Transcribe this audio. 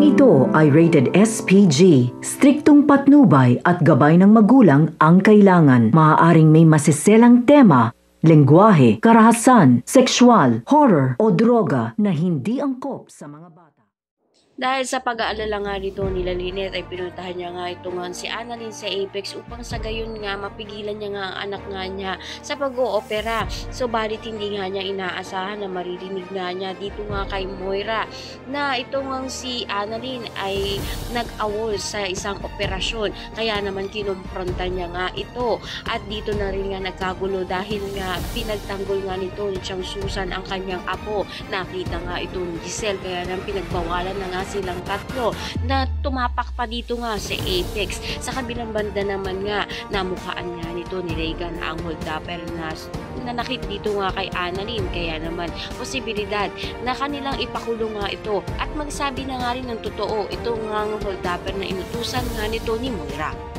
ito ay rated SPG. Striktong patnubay at gabay ng magulang ang kailangan. Maaaring may masiselang tema, lengguwahe, karahasan, sexual, horror o droga na hindi angkop sa mga bata. Dahil sa pag-aalala nga nito nila Lynette ay pinuntahan niya nga ito nga si Annalyn sa Apex upang sa gayon nga mapigilan niya nga ang anak nga niya sa pag-oopera. Subalit hindi nga niya inaasahan na maririnig nga niya dito nga kay Moira na ito nga si Annalyn ay nag-awol sa isang operasyon. Kaya naman kinumpronta niya nga ito at dito na rin nga nagkagulo dahil nga pinagtanggol nga nito ni Chang Susan ang kanyang apo. Nakita nga ito ni Giselle kaya nang pinagbawalan na nga silang tatlo na tumapak pa dito nga sa Apex. Sa kabilang banda naman nga namukhaan nga nito ni Regan ang hold-upper na nanakit dito nga kay Annalyn. Kaya naman posibilidad na kanilang ipakulong nga ito at magsabi na nga rin ng totoo ito nga hold-upper na inutusan nga nito ni Moira.